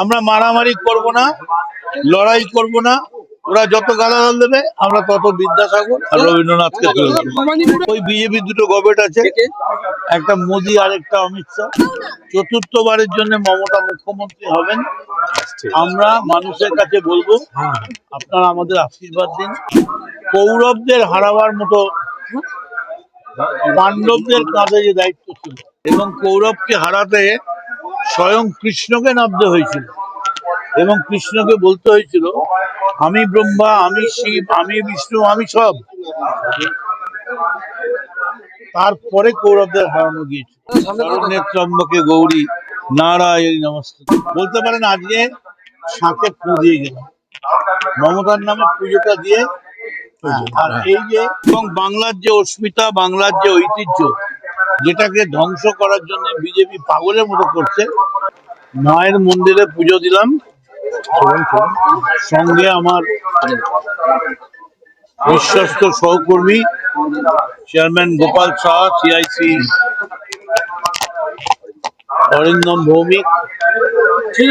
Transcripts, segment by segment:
আমরা মারামারি করব না, লড়াই করব না। ওরা যত গালাগাল দেবে আমরা তত বিদ্যাসাগর আর রবীন্দ্রনাথকে তুলে দেবো। ওই বিজেপি দুটো গভর্নমেন্ট আছে, একটা মোদি আর একটা অমিত শাহ। চতুর্থবারের জন্য মমতা মুখ্যমন্ত্রী হবেন। আমরা মানুষের কাছে বলবো, আপনারা আমাদের আশীর্বাদ দিন। কৌরবদের হারাবার মতো পাণ্ডবদের কাঁধে যে দায়িত্ব ছিল, এবং কৌরবকে হারাতে স্বয়ং কৃষ্ণকে নামতে হয়েছিল, এবং কৃষ্ণকে বলতে হয়েছিল আমি ব্রহ্মা, আমি শিব, আমি বিষ্ণু, আমি সব। তারপরে কৌরবদের হারানো গিয়েছিল। শরণ্যের ত্রম্বকে গৌরী নারায়ণী নমস্তুতে বলতে পারেন। আজকে সাঁকে ফু দিয়ে গেলাম, মমতার নামে পুজোটা দিয়ে। আর এই যে এবং বাংলার যে অস্মিতা, বাংলার যে ঐতিহ্য, যেটাকে ধ্বংস করার জন্য বিজেপি পাগলের মতো করছে। মায়ের মন্দিরে পুজো দিলাম, সঙ্গে আমার বিশ্বস্ত সহকর্মী চেয়ারম্যান গোপাল শাহ, সিআইসি অরিন্দম ভৌমিক,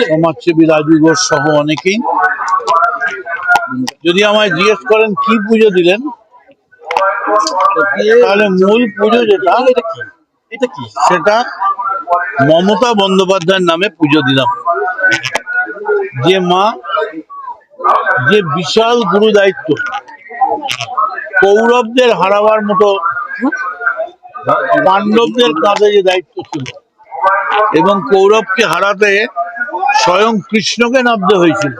সমাজসেবী রাজু ঘোষ সহ অনেকেই। যদি আমায় জিজ্ঞেস করেন কি পুজো দিলেন, তাহলে মূল পুজো যেটা, সেটা মমতা বন্দ্যোপাধ্যায়ের নামে পুজো দিলাম। যে মা, যে বিশাল গুরু দায়িত্ব, কৌরবদের হারাবার মতো পাণ্ডবদের কাঁধে যে দায়িত্ব ছিল, এবং কৌরবকে হারাতে স্বয়ং কৃষ্ণকে নামতে হয়েছিল,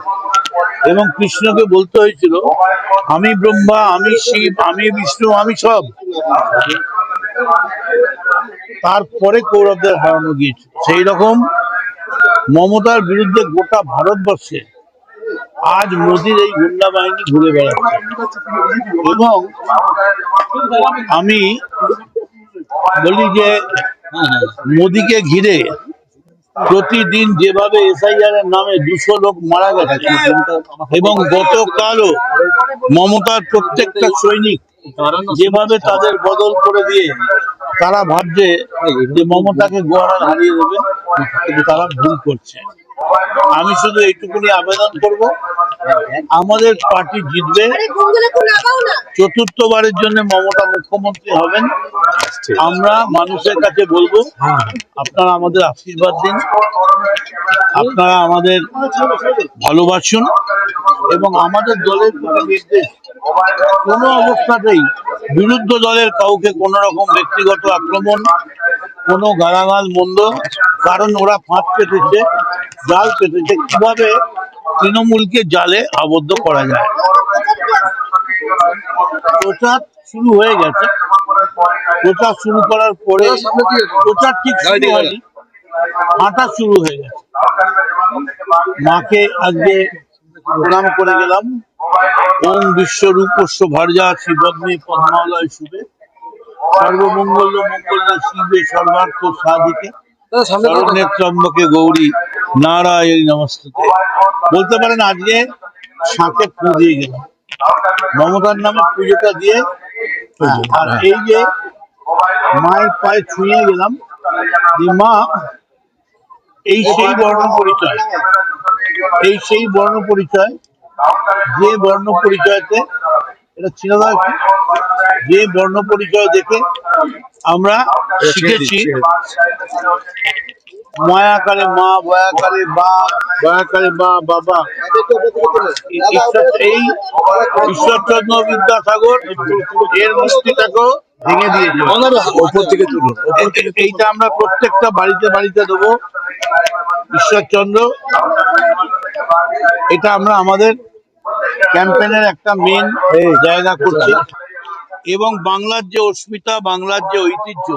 এবং কৃষ্ণকে বলতে হয়েছিল আমি ব্রহ্মা, আমি শিব, আমি বিষ্ণু, আমি সব। তারপরে কৌরবদের হারানো গিয়েছিল। সেই রকম মমতার বিরুদ্ধে গোটা ভারতবর্ষে আজ মোদির এই গুন্ডা বাহিনী ঘুরে বেড়াচ্ছে। এবং আমি বলি যে মোদিকে ঘিরে প্রতিদিন যেভাবে এসআইআর এর নামে 200 লোক মারা গেছে, এবং গতকালও মমতার প্রত্যেকটা সৈনিক যেভাবে তাদের বদল করে দিয়ে তারা ভাবছে যে মমতাকে গোয়ারা হারিয়ে দেবে, কিন্তু তারা ভুল করছে। আমি শুধু এইটুকুনি আবেদন করব, আমাদের পার্টি জিতবে, চতুর্থবারের জন্য মমতা মুখ্যমন্ত্রী হবেন। আমরা মানুষের কাছে বলবো, আপনারা আমাদের আশীর্বাদ দিন, আপনারা আমাদের ভালোবাসুন, এবং আমাদের দলের প্রতি নির্দেশ, কোনো অবস্থাতেই বিরুদ্ধ দলের কাউকে কোনো রকম ব্যক্তিগত আক্রমণ, কোনো গালাগাল মন্দ। কারণ ওরা ফাঁদ পেতেছে, জাল পেতেছে কিভাবে তৃণমূলকে জালে আবদ্ধ করা যায়। প্রচার শুরু হয়ে গেছে, প্রচার শুরু করার পরে প্রচার ঠিক শুরু হয়নি, হাঁটা শুরু হয়ে গেছে। মাকে আজকে প্রণাম করে গেলাম। ওম বিশ্বরূপস্য ভার্যা শিবদ্মে পদ্মালয় শুভে সর্বমঙ্গল মঙ্গল শিবে সর্বার্থ সাধিকে শরণ্যের ত্রম্বকে গৌরী নারায়ণী নমস্তুতে বলতে পারেন। আজকে সাঁকে ফু দিয়ে গেলাম, মমতার নামে পুজোটা দিয়ে। আর এই যে মায়ের পায়ে ছুঁয়ে গেলাম, মা এই সেই বর্ণ পরিচয়, এই সেই বর্ণ পরিচয়, যে বর্ণ পরিচয়তে এটা ছিল না, যে বর্ণ পরিচয় দেখে আমরা শিখেছি মায়াকারে মা, বয়াকারে বা, বয়াকারে বা বাবা। এই ঈশ্বরচন্দ্র বিদ্যাসাগর এর মূর্তিটাকেও ভেঙে দিয়েছে, ওপর থেকে তুলুন। এইটা আমরা প্রত্যেকটা বাড়িতে বাড়িতে দেবো ঈশ্বরচন্দ্র। এটা আমরা আমাদের ক্যাম্পেইনের একটা মেন জায়গা করছি। এবং বাংলার যে অস্মিতা, বাংলার যে ঐতিহ্য,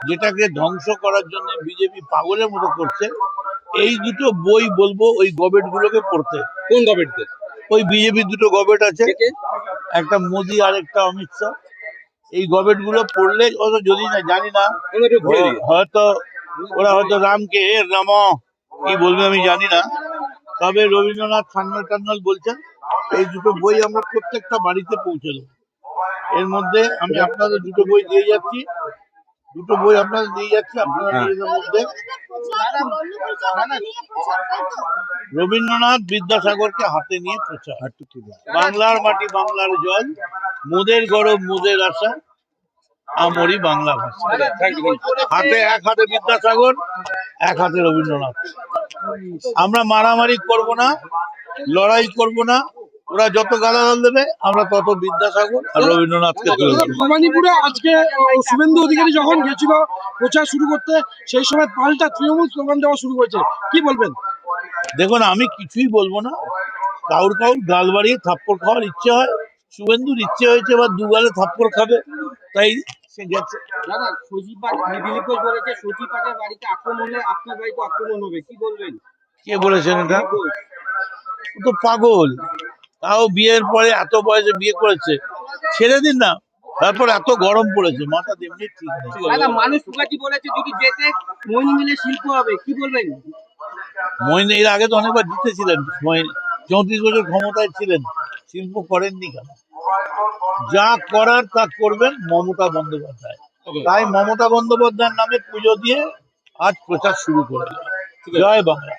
যেটাকে ধ্বংস করার জন্য বিজেপি পাগলের মতো করছে। এই দুটো বই বলবো ওই গভর্নমেন্ট গুলোকে পড়তে। কোন গভর্নমেন্ট? ওই বিজেপি দুটো গভর্নমেন্ট আছে, একটা মোদি আর একটা অমিত শাহ। এই গভর্নমেন্ট গুলো পড়লে, যদি না জানি না, হয়তো ওরা হয়তো রামকে রাম কি বলবে আমি জানি না, তবে রবীন্দ্রনাথ খান্নাল বলছেন এই দুটো বই আমরা প্রত্যেকটা বাড়িতে পৌঁছে দেবো। এর মধ্যে আমি আপনাদের দুটো বই দিয়ে যাচ্ছি, দুটো বই আপনাদের দিয়ে যাচ্ছি, আপনারা নিজেদের মধ্যে। রবীন্দ্রনাথ বিদ্যাসাগরকে হাতে নিয়ে প্রচার। বাংলার মাটি বাংলার জল, মোদের গরব মোদের আশা, আমরি বাংলা ভাষা। এক হাতে বিদ্যাসাগর, এক হাতে রবীন্দ্রনাথ। আমরা মারামারি করব না, লড়াই করব না। ওরা যত গালাগাল দেবে আমরা তত বিদ্যাসাগর আর রবীন্দ্রনাথকে তুলে দেবো। ভবানীপুরে আজকে শুভেন্দু অধিকারী যখন গেছিল প্রচার শুরু করতে, সেই সময় পাল্টা তৃণমূল স্লোগান দেওয়া শুরু করেছে, কি বলবেন? দেখুন, আমি কিছুই বলবো না। কাউর গাল বাড়িয়ে থাপ্পড় খাওয়ার ইচ্ছে হয়, শুভেন্দুর ইচ্ছে হয়েছে এবার দুগালে থাপ্পড় খাবে, তাই সে গেছে। দাদা, দিলীপ ঘোষ বলেছে সজীব পাটের বাড়িতে আক্রমণ হলে আপনার বাড়িতে আক্রমণ হবে, কি বলবেন? কে বলেছেন এটা? ও তো পাগল। তাও বিয়ের পরে এত বয়সে বিয়ে করেছে, ছেড়ে দিন না। তারপর এত গরম পড়েছে, মাথা এমনি ঠিক নেই। দাদা, মানুষ মুখার্জি বলেছে যদি জেতে মইন মিলে শিল্প হবে, কি বলবেন? মইন এর আগে তো অনেকবার জিতেছিলেন, 34 বছর ক্ষমতায় ছিলেন, শিল্প করেননি কেন? যা করার তা করবেন মমতা বন্দ্যোপাধ্যায়। তাই মমতা বন্দ্যোপাধ্যায়ের নামে পুজো দিয়ে আজ প্রচার শুরু করে দিলাম। জয় বাংলা।